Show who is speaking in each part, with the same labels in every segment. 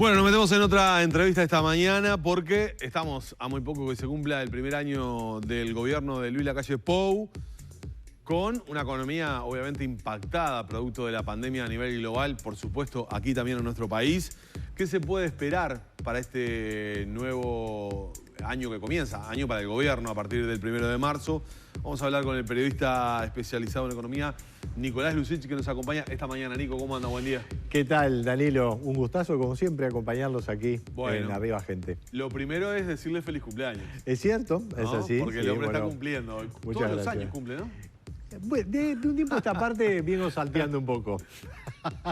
Speaker 1: Bueno, nos metemos en otra entrevista esta mañana porque estamos a muy poco que se cumpla el primer año del gobierno de Luis Lacalle Pou, con una economía obviamente impactada, producto de la pandemia a nivel global, por supuesto aquí también en nuestro país. ¿Qué se puede esperar para este nuevo año que comienza? Año para el gobierno a partir del 1 de marzo. Vamos a hablar con el periodista especializado en economía, Nicolás Lucich, que nos acompaña esta mañana. Nico, ¿cómo anda? Buen día.
Speaker 2: ¿Qué tal, Danilo? Un gustazo, como siempre, acompañarlos aquí en Arriba Gente.
Speaker 1: Lo primero es decirle feliz cumpleaños.
Speaker 2: ¿Es cierto?
Speaker 1: ¿No?
Speaker 2: Es así.
Speaker 1: Porque el hombre está cumpliendo. Todos los años cumple, ¿no?
Speaker 2: Bueno, de un tiempo a esta parte vengo salteando un poco.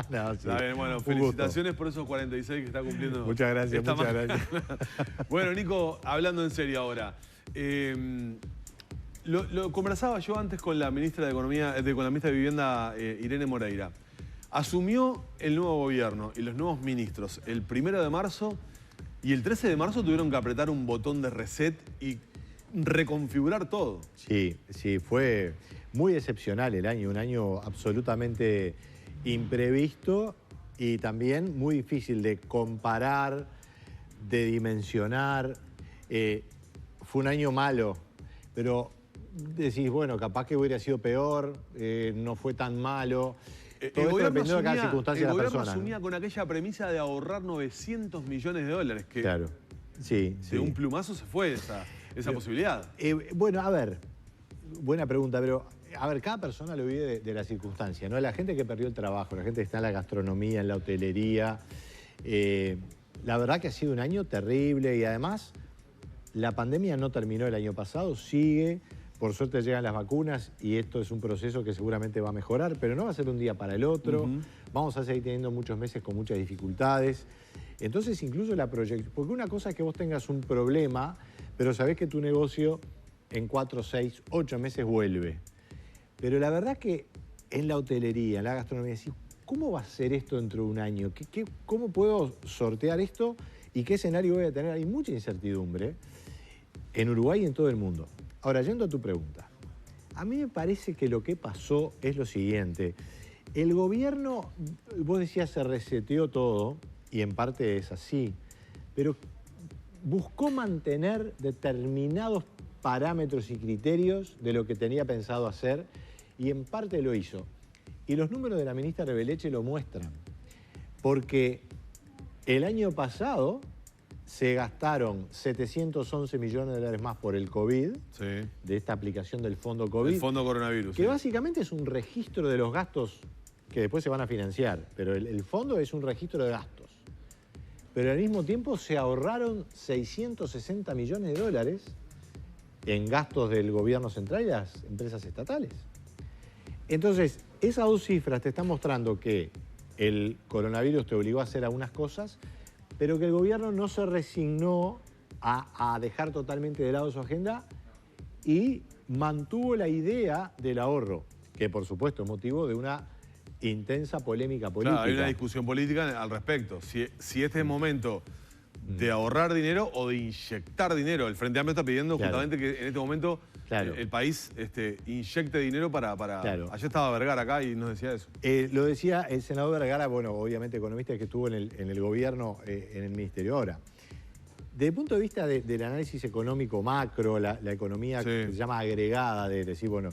Speaker 1: No, sí. Está bien, bueno, felicitaciones por esos 46 que está cumpliendo.
Speaker 2: Muchas gracias, muchas gracias.
Speaker 1: Bueno, Nico, hablando en serio ahora. Lo conversaba yo antes con la ministra de Economía, con la ministra de Vivienda, Irene Moreira. Asumió el nuevo gobierno y los nuevos ministros el 1 de marzo y el 13 de marzo tuvieron que apretar un botón de reset y reconfigurar todo.
Speaker 2: Sí, fue muy excepcional el año, un año absolutamente imprevisto y también muy difícil de comparar, de dimensionar. Fue un año malo, pero decís, bueno, capaz que hubiera sido peor, no fue tan malo. Todo esto dependiendo de cada circunstancia de la persona.
Speaker 1: El gobierno asumía con aquella premisa de ahorrar 900 millones de dólares, que
Speaker 2: claro, sí.
Speaker 1: De un plumazo se fue esa posibilidad.
Speaker 2: Bueno, a ver, buena pregunta, pero a ver, cada persona lo vive de la circunstancia, ¿no? La gente que perdió el trabajo, la gente que está en la gastronomía, en la hotelería. La verdad que ha sido un año terrible y además la pandemia no terminó el año pasado, sigue. Por suerte llegan las vacunas y esto es un proceso que seguramente va a mejorar, pero no va a ser un día para el otro. Vamos a seguir teniendo muchos meses con muchas dificultades. Entonces, incluso la proyección... Porque una cosa es que vos tengas un problema, pero sabés que tu negocio en 4, 6, 8 meses vuelve. Pero la verdad que en la hotelería, en la gastronomía, decís, ¿cómo va a ser esto dentro de un año? ¿Cómo puedo sortear esto? ¿Y qué escenario voy a tener? Hay mucha incertidumbre en Uruguay y en todo el mundo. Ahora, yendo a tu pregunta, a mí me parece que lo que pasó es lo siguiente. El gobierno, vos decías, se reseteó todo, y en parte es así, pero buscó mantener determinados parámetros y criterios de lo que tenía pensado hacer, y en parte lo hizo. Y los números de la ministra Rebeleche lo muestran, porque el año pasado se gastaron 711 millones de dólares más por el COVID, de esta aplicación del Fondo COVID.
Speaker 1: El Fondo Coronavirus.
Speaker 2: Que básicamente es un registro de los gastos que después se van a financiar, pero el fondo es un registro de gastos. Pero al mismo tiempo se ahorraron 660 millones de dólares en gastos del gobierno central y las empresas estatales. Entonces, esas dos cifras te están mostrando que el coronavirus te obligó a hacer algunas cosas, pero que el gobierno no se resignó a dejar totalmente de lado su agenda y mantuvo la idea del ahorro, que por supuesto es motivo de una intensa polémica política.
Speaker 1: Claro, hay una discusión política al respecto. Si este es el momento de ahorrar dinero o de inyectar dinero. El Frente Amplio está pidiendo justamente que en este momento el país inyecte dinero para... Ayer estaba Vergara acá y nos decía eso.
Speaker 2: Lo decía el senador Vergara, bueno, obviamente economista que estuvo en el gobierno, en el ministerio. Ahora, desde el punto de vista del análisis económico macro, la economía que se llama agregada, de decir, bueno,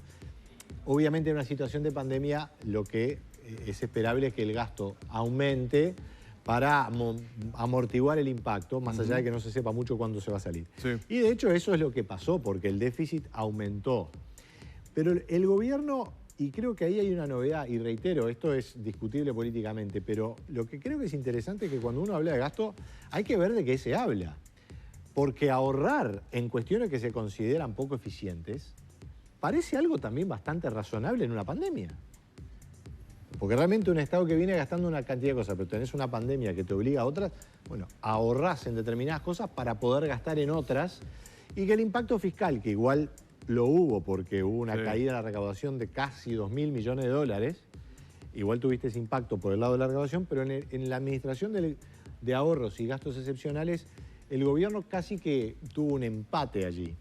Speaker 2: obviamente en una situación de pandemia lo que es esperable es que el gasto aumente para amortiguar el impacto, más allá de que no se sepa mucho cuándo se va a salir. Y de hecho eso es lo que pasó, porque el déficit aumentó. Pero el gobierno, y creo que ahí hay una novedad, y reitero, esto es discutible políticamente, pero lo que creo que es interesante es que cuando uno habla de gasto, hay que ver de qué se habla. Porque ahorrar en cuestiones que se consideran poco eficientes, parece algo también bastante razonable en una pandemia. Porque realmente un Estado que viene gastando una cantidad de cosas, pero tenés una pandemia que te obliga a otras, bueno, ahorrás en determinadas cosas para poder gastar en otras, y que el impacto fiscal, que igual lo hubo porque hubo una caída en la recaudación de casi 2.000 millones de dólares, igual tuviste ese impacto por el lado de la recaudación, pero en la administración de ahorros y gastos excepcionales, el gobierno casi que tuvo un empate allí.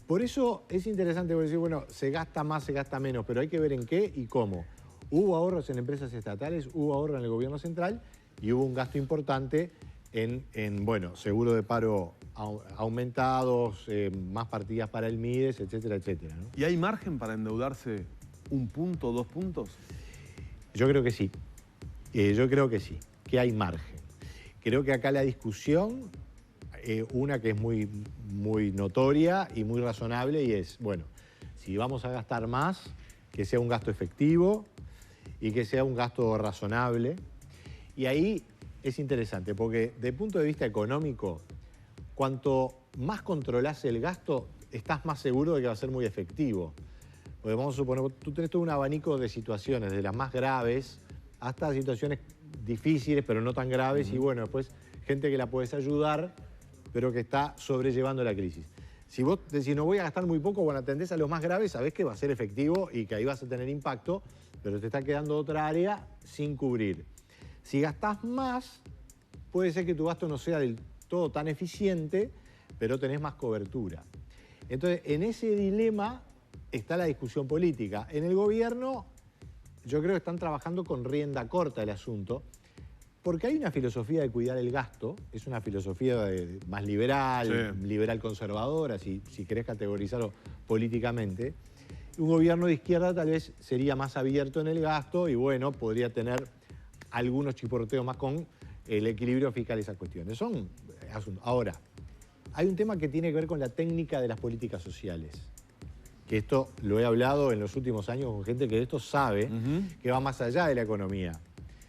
Speaker 2: Por eso es interesante decir, bueno, se gasta más, se gasta menos, pero hay que ver en qué y cómo. Hubo ahorros en empresas estatales, hubo ahorro en el gobierno central y hubo un gasto importante en bueno, seguro de paro aumentados, más partidas para el MIDES, etcétera, etcétera, ¿no?
Speaker 1: ¿Y hay margen para endeudarse 1 punto, 2 puntos?
Speaker 2: Yo creo que sí. Yo creo que sí, que hay margen. Creo que acá la discusión, una que es muy, muy notoria y muy razonable, y es, bueno, si vamos a gastar más, que sea un gasto efectivo y que sea un gasto razonable. Y ahí es interesante, porque desde el punto de vista económico, cuanto más controlás el gasto, estás más seguro de que va a ser muy efectivo. Porque vamos a suponer, tú tenés todo un abanico de situaciones, de las más graves hasta situaciones difíciles, pero no tan graves, y bueno, después gente que la puedes ayudar, pero que está sobrellevando la crisis. Si vos decís, no voy a gastar muy poco, bueno, atendés a los más graves, sabés que va a ser efectivo y que ahí vas a tener impacto, pero te está quedando otra área sin cubrir. Si gastás más, puede ser que tu gasto no sea del todo tan eficiente, pero tenés más cobertura. Entonces, en ese dilema está la discusión política. En el gobierno, yo creo que están trabajando con rienda corta el asunto, porque hay una filosofía de cuidar el gasto, es una filosofía más liberal,
Speaker 1: sí,
Speaker 2: liberal conservadora, si querés categorizarlo políticamente. Un gobierno de izquierda tal vez sería más abierto en el gasto y bueno, podría tener algunos chisporroteos más con el equilibrio fiscal y esas cuestiones. Son asuntos. Ahora, hay un tema que tiene que ver con la técnica de las políticas sociales. Que esto lo he hablado en los últimos años con gente que de esto sabe, que va más allá de la economía.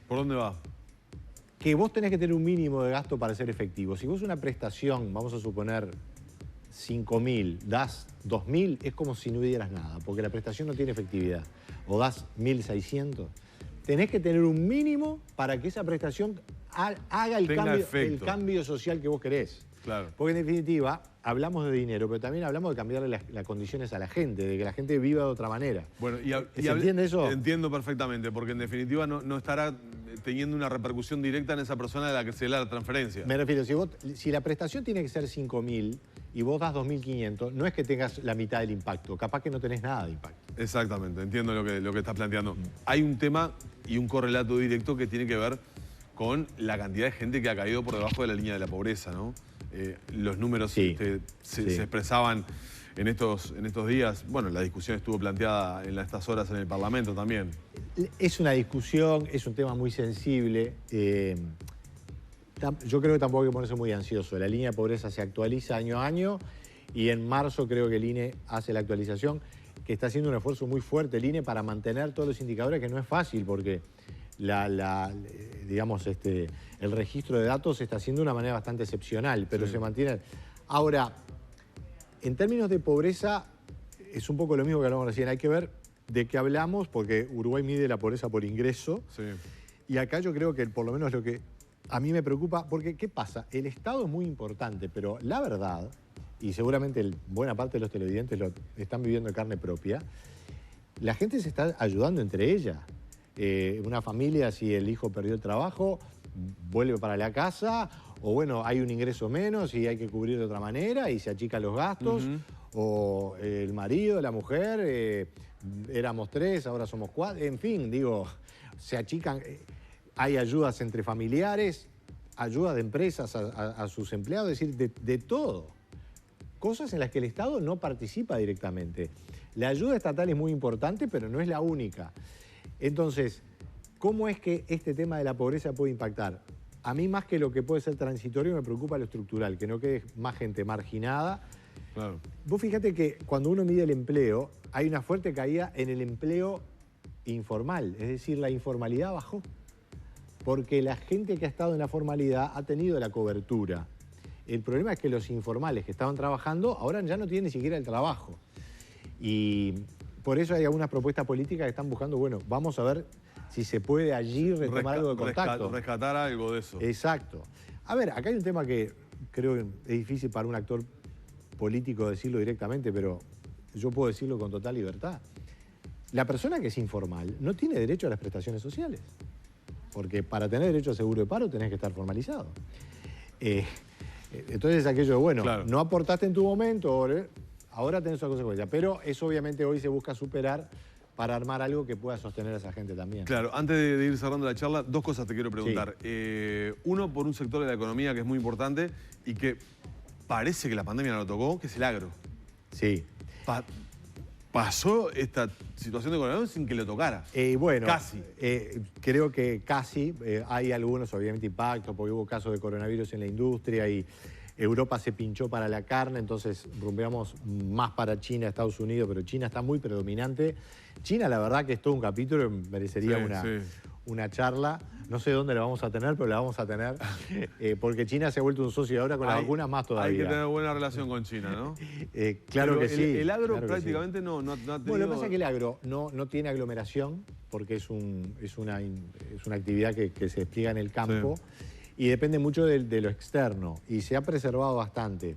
Speaker 1: ¿Por dónde va?
Speaker 2: Que vos tenés que tener un mínimo de gasto para ser efectivo. Si vos una prestación, vamos a suponer 5.000, das 2.000, es como si no dieras nada, porque la prestación no tiene efectividad. O das 1.600. Tenés que tener un mínimo para que esa prestación haga el cambio social que vos querés.
Speaker 1: Claro.
Speaker 2: Porque en definitiva, hablamos de dinero, pero también hablamos de cambiarle las condiciones a la gente, de que la gente viva de otra manera.
Speaker 1: Bueno,
Speaker 2: ¿Se entiende eso?
Speaker 1: Entiendo perfectamente, porque en definitiva no estará teniendo una repercusión directa en esa persona de la que se da la transferencia.
Speaker 2: Me refiero, si la prestación tiene que ser 5.000 y vos das 2.500, no es que tengas la mitad del impacto, capaz que no tenés nada de impacto.
Speaker 1: Exactamente, entiendo lo que estás planteando. Hay un tema y un correlato directo que tiene que ver con la cantidad de gente que ha caído por debajo de la línea de la pobreza, ¿no? Los números
Speaker 2: sí,
Speaker 1: se expresaban en estos días. Bueno, la discusión estuvo planteada en estas horas en el Parlamento también.
Speaker 2: Es una discusión, es un tema muy sensible. Yo creo que tampoco hay que ponerse muy ansioso. La línea de pobreza se actualiza año a año y en marzo creo que el INE hace la actualización, que está haciendo un esfuerzo muy fuerte el INE para mantener todos los indicadores, que no es fácil porque digamos, el registro de datos se está haciendo de una manera bastante excepcional, pero se mantiene. Ahora, en términos de pobreza, es un poco lo mismo que hablamos recién. Hay que ver de qué hablamos, porque Uruguay mide la pobreza por ingreso.
Speaker 1: Sí.
Speaker 2: Y acá yo creo que por lo menos lo que a mí me preocupa, porque ¿qué pasa? El Estado es muy importante, pero la verdad, y seguramente buena parte de los televidentes lo están viviendo en carne propia, la gente se está ayudando entre ella. Una familia, si el hijo perdió el trabajo, vuelve para la casa, o bueno, hay un ingreso menos y hay que cubrir de otra manera y se achican los gastos, o el marido, la mujer, éramos 3, ahora somos 4, en fin, digo, se achican, hay ayudas entre familiares, ayudas de empresas a sus empleados, es decir, de todo. Cosas en las que el Estado no participa directamente. La ayuda estatal es muy importante, pero no es la única. Entonces, ¿cómo es que este tema de la pobreza puede impactar? A mí, más que lo que puede ser transitorio, me preocupa lo estructural, que no quede más gente marginada.
Speaker 1: Claro.
Speaker 2: Vos fíjate que cuando uno mide el empleo, hay una fuerte caída en el empleo informal, es decir, la informalidad bajó. Porque la gente que ha estado en la formalidad ha tenido la cobertura. El problema es que los informales que estaban trabajando ahora ya no tienen ni siquiera el trabajo. Y por eso hay algunas propuestas políticas que están buscando, bueno, vamos a ver si se puede allí retomar algo de contacto.
Speaker 1: Rescatar algo de eso.
Speaker 2: Exacto. A ver, acá hay un tema que creo que es difícil para un actor político decirlo directamente, pero yo puedo decirlo con total libertad. La persona que es informal no tiene derecho a las prestaciones sociales, porque para tener derecho a seguro de paro tenés que estar formalizado. Entonces aquello de, bueno, claro, no aportaste en tu momento, ahora tenés una consecuencia, pero eso obviamente hoy se busca superar para armar algo que pueda sostener a esa gente también.
Speaker 1: Claro, antes de ir cerrando la charla, dos cosas te quiero preguntar. Sí. Uno, por un sector de la economía que es muy importante y que parece que la pandemia no lo tocó, que es el agro.
Speaker 2: Sí.
Speaker 1: Pasó esta situación de coronavirus sin que lo tocara.
Speaker 2: Bueno,
Speaker 1: casi.
Speaker 2: Creo que casi. Hay algunos, obviamente, impactos, porque hubo casos de coronavirus en la industria y Europa se pinchó para la carne, entonces rumbeamos más para China, Estados Unidos, pero China está muy predominante. China, la verdad que es todo un capítulo, merecería una charla. No sé dónde la vamos a tener, pero la vamos a tener, porque China se ha vuelto un socio ahora con las vacunas más todavía.
Speaker 1: Hay que tener buena relación con China, ¿no?
Speaker 2: Claro que sí.
Speaker 1: El agro
Speaker 2: claro
Speaker 1: prácticamente sí. no ha tenido...
Speaker 2: Bueno, lo que pasa es que el agro no tiene aglomeración, porque es una actividad que se despliega en el campo, y depende mucho de lo externo, y se ha preservado bastante.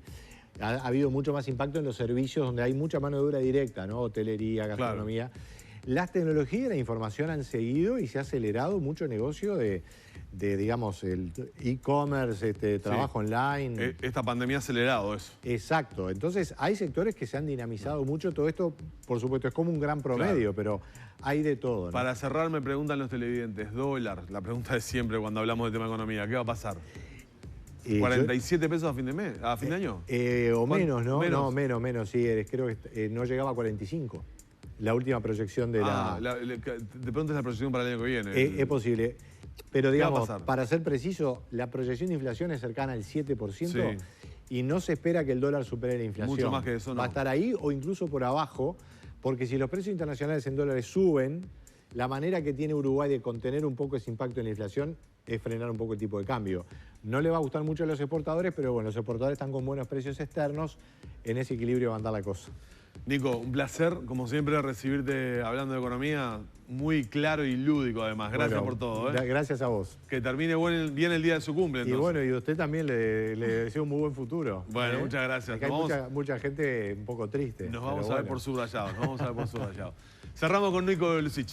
Speaker 2: Ha habido mucho más impacto en los servicios donde hay mucha mano de obra directa, ¿no? Hotelería, gastronomía. Claro. Las tecnologías y la información han seguido y se ha acelerado mucho negocio de digamos, el e-commerce, trabajo online.
Speaker 1: Esta pandemia ha acelerado eso.
Speaker 2: Exacto. Entonces, hay sectores que se han dinamizado mucho. Todo esto, por supuesto, es como un gran promedio, pero hay de todo, ¿no?
Speaker 1: Para cerrar, me preguntan los televidentes, dólar, la pregunta de siempre cuando hablamos de tema de economía, ¿qué va a pasar? ¿47 pesos a fin de mes, a fin de año?
Speaker 2: O menos, ¿no? No, menos, sí. Creo que no llegaba a 45. La última proyección de
Speaker 1: de pronto es la proyección para el año que viene.
Speaker 2: Es posible. Pero digamos, para ser preciso, la proyección de inflación es cercana al 7% y no se espera que el dólar supere la inflación.
Speaker 1: Mucho más que eso, no.
Speaker 2: Va a estar ahí o incluso por abajo, porque si los precios internacionales en dólares suben, la manera que tiene Uruguay de contener un poco ese impacto en la inflación es frenar un poco el tipo de cambio. No le va a gustar mucho a los exportadores, pero bueno, los exportadores están con buenos precios externos, en ese equilibrio va a andar la cosa.
Speaker 1: Nico, un placer, como siempre, recibirte hablando de economía, muy claro y lúdico además. Gracias por todo.
Speaker 2: Gracias a vos.
Speaker 1: Que termine bien el día de su cumple, entonces.
Speaker 2: Y bueno, y a usted también le deseo un muy buen futuro.
Speaker 1: Bueno, muchas gracias.
Speaker 2: Hay mucha gente un poco triste.
Speaker 1: Nos vamos a ver por subrayados, Cerramos con Nico Lucich.